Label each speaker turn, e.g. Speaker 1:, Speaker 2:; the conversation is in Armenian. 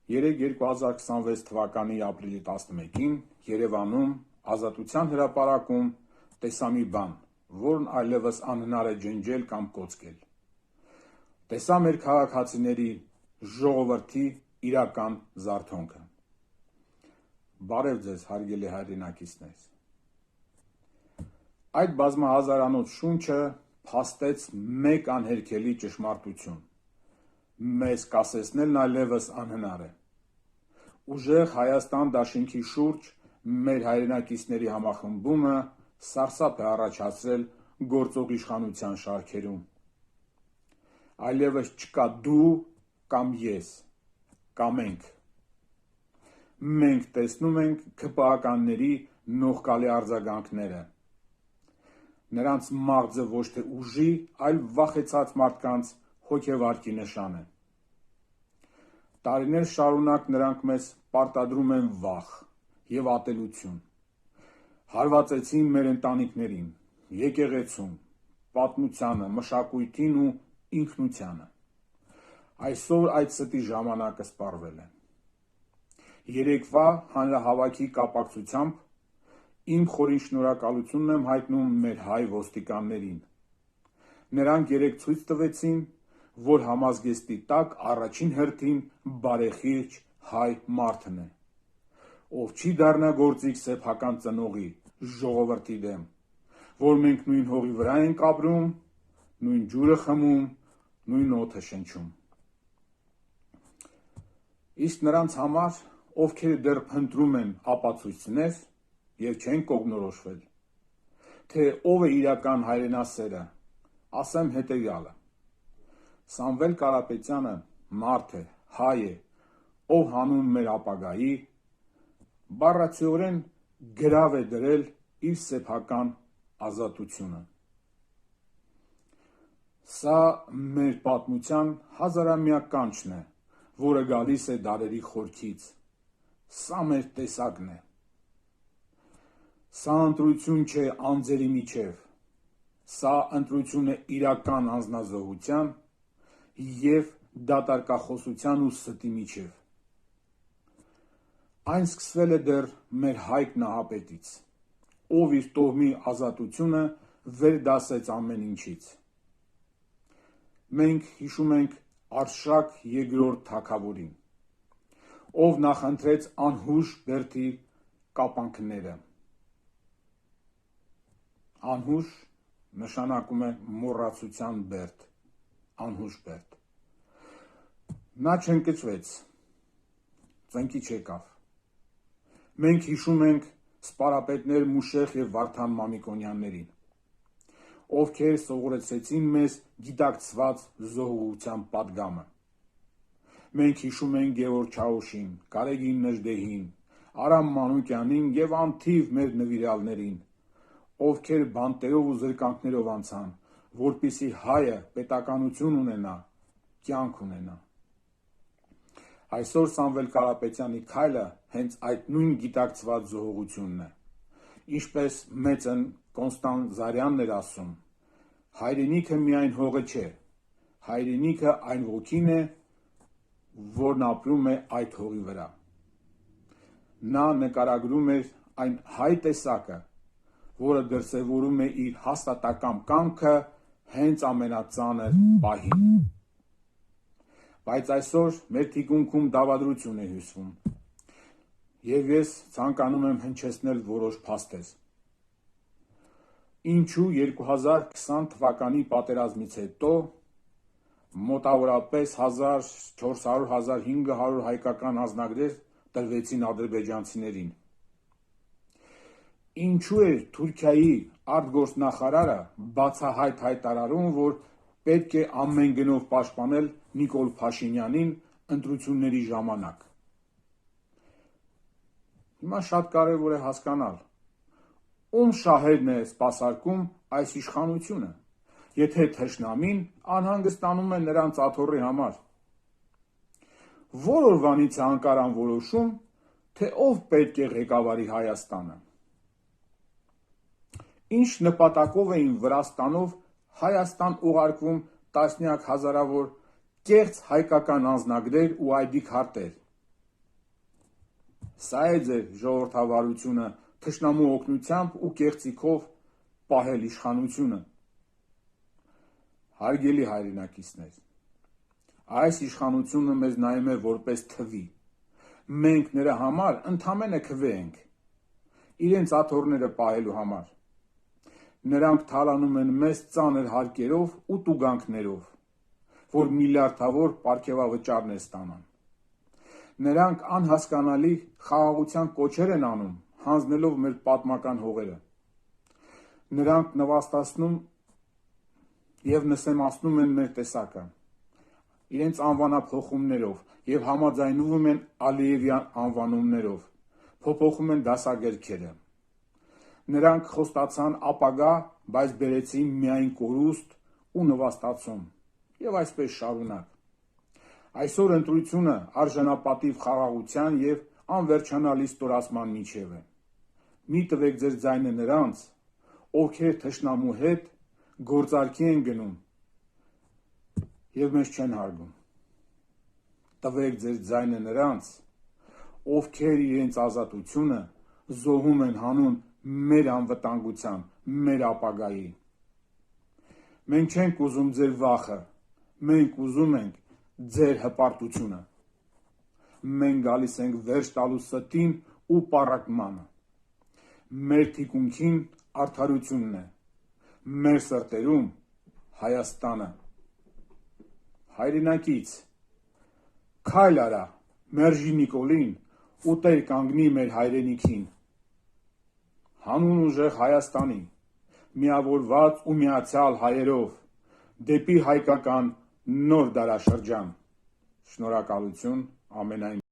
Speaker 1: 2026 թվականի ապրիլի 11-ին Երևանում Ազատության հրապարակում տեսա մի բան, որն այլևս անհնար է ջնջել կամ կոծկել։ Տեսա մեր քաղաքացիների, ժողովրդի իրական զարթոնքը։ Բարև ձեզ, հարգելի հայրենակիցներ։ Այդ բազմահազարանոց շունչը փաստեց մեկ անհերքելի ճշմարտություն։ Մեզ կասեցնելն այլևս անհնար է։ Ուժեղ Հայաստան դաշինքի շուրջ մեր հայրենակիցների համախմբումը սարսափ է առաջացրել գործող իշխանության շարքերում։ Այլևս չկա դու կամ ես, կա մենք։ Մենք տեսնում ենք ՔՊԱ-ականների նողկալի արձագանքները։ Նրանց մաղձը ոչ թե ուժի, այլ վախեցած մարդկանց հոգեվարքի նշան է։ Տարիներ շարունակ նրանք մեզ պարտադրում են վախ և ատելություն։ Հարվածեցին մեր ընտանիքներին, եկեղեցուն, պատմությանը, մշակույթին ու ինքնությանը։ Այսօր այդ ստի ժամանակը սպառվել է։ Երեկվա հանրահավաքի կապակցությամբ իմ խորին շնորհակալությունն եմ հայտնում մեր հայ ոստիկաններին։ Նրանք երեկ ցույց տվեցին, որ համազգեստի տակ առաջին հերթին բարեխիղճ հայ մարդն է, ով չի դառնա գործիք սեփական ծնողի, ժողովրդի դեմ, որ մենք նույն հողի վրա ենք ապրում, նույն ջուրը խմում, նույն օդը շնչում։ Իսկ նրանց համար, ովքեր դեռ փնտրում են ապացույցներ և չեն կողմնորոշվել, թե ով է իրական հայրենասերը, ասեմ հետևյալը. Սամվել Կարապետյանը մարդ է, հայ է, ով հանուն մեր ապագայի, բառացիորեն գրավ է դրել իր սեփական ազատությունը։ Սա մեր պատմության հազարամյա կանչն է, որը գալիս է դարերի խորքից։ Սա մեր տեսակն է։ Սա ընտրություն չէ անձերի միջև, սա ընտրություն է իրական անձնազոհության և դատարկախոսության ու ստի միջև։ Այն սկսվել է դեռ մեր Հայկ Նահապետից, ով իր տոհմի ազատությունը վեր դասեց ամեն ինչից։ Մենք հիշում ենք Արշակ II թագավորին, ով նախընտրեց անհուժ բերդի կապանքները։ Անհուժ նշանակում է մոռացության բերդ, անհուժ բերդ։ Նա չընկճվեց, ծնկի չեկավ։ Մենք հիշում ենք սպարապետներ Մուշեղ և Վարդան Մամիկոնյաններին, ովքեր սովորեցրեցին մեզ գիտակցված զոհության պատգամը։ Մենք հիշում ենք Գևորգ Չաուշին, Գարեգին Նժդեհին, Արամ Մանուկյանին և անթիվ մեր նվիրյալներին, ովքեր բանտերով ու զրկանքներով անցան, որպեսզի հայը պետականություն ունենա, կյանք ունենա։ Այսօր Սամվել Կարապետյանի քայլը հենց այդ նույն գիտակցված զոհողությունն է։ Ինչպես մեծն Կոնստանտ Զարյանն էր ասում, հայրենիքը միայն հողը չէ, հայրենիքը այն ոգին է, որն ապրում է այդ հողի վրա։ Նա նկարագրում էր այն հայ տեսակը, որը դրսևորում է իր հաստատակամ կամքը հենց ամենածանր պահին։ Բայց այսօր մեր թիկունքում դավադրություն է հյուսվում, և ես ցանկանում եմ հնչեցնել որոշ փաստեր։ Ինչու 2020 թվականի պատերազմից հետո մոտավորապես 1400-1500 հայկական անձնագրեր տրվեցին ադրբեջանցիներին։ Ինչու էր Թուրքիայի արտգործնախարարը բացահայտ հայտարարում, որ պետք է ամեն գնով պաշտպանել Նիկոլ Փաշինյանին ընտրությունների ժամանակ։ Հիմա շատ կարևոր է հասկանալ, ում շահերն է սպասարկում այս իշխանությունը, եթե թշնամին անհանգստանում է նրանց աթոռի համար։ Որ օրվանից է Անկարան որոշում, թե ով պետք է ղեկավարի Հայաստանը։ Ինչ նպատակով էին Վրաստանով Հայաստան ուղարկվում տասնյակ հազարավոր կեղծ հայկական անձնագրեր ու ID քարտեր, Սա է ձեր ժողովրդավարությունը թշնամու օգնությամբ ու կեղծիքով պահել իշխանությունը։ Հարգելի հայրենակիցներ, այս իշխանությունը մեզ նայում է որպես թվի։ Մենք նրա համար ընդամենը քվե ենք, իրենց աթոռները պահելու համար։ Նրանք թալանում են մեզ ծանր հարկերով ու տուգանքներով, որ միլիարդավոր պարգևավճարներ ստանան։ Նրանք անհասկանալի խաղաղության կոչեր են անում, հանձնելով մեր պատմական հողերը։ Նրանք նվաստացնում և նսեմացնում են մեր տեսակը, իրենց անվանափոխումներով և համաձայնվում են Ալիևյան անվանումներով, փոփոխում են դասագրքերը։ Նրանք խոստացան ապագա, բայց բերեցին միայն կորուստ ու նվաստացում, և այսպես շարունակ։ Այսօր ընտրությունը արժանապատիվ խաղաղության և անվերջանալի ստորացման միջև է։ Մի տվեք ձեր ձայնը նրանց, ովքեր թշնամու հետ գործարքի են գնում և մեզ չեն հարգում։ Տվեք ձեր ձայնը նրանց, ովքեր իրենց ազատությունը զոհում են հանուն մեր անվտանգության, մեր ապագայի։ Մենք չենք ուզում ձեր վախը, մենք ուզում ենք ձեր հպարտությունը։ Մենք գալիս ենք վերջ տալու ստին ու պառակմանը։ Մեր թիկունքին արդարությունն է, մեր սրտերում Հայաստանը։ Հայրենակից, քայլ արա, մերժի Նիկոլին ու տեր կանգնի մեր հայրենիքին։ Հանուն ուժեղ Հայաստանի, միավորված ու միացյալ հայերով, դեպի հայկական նոր դարաշրջան։ Շնորհակալություն ամենայն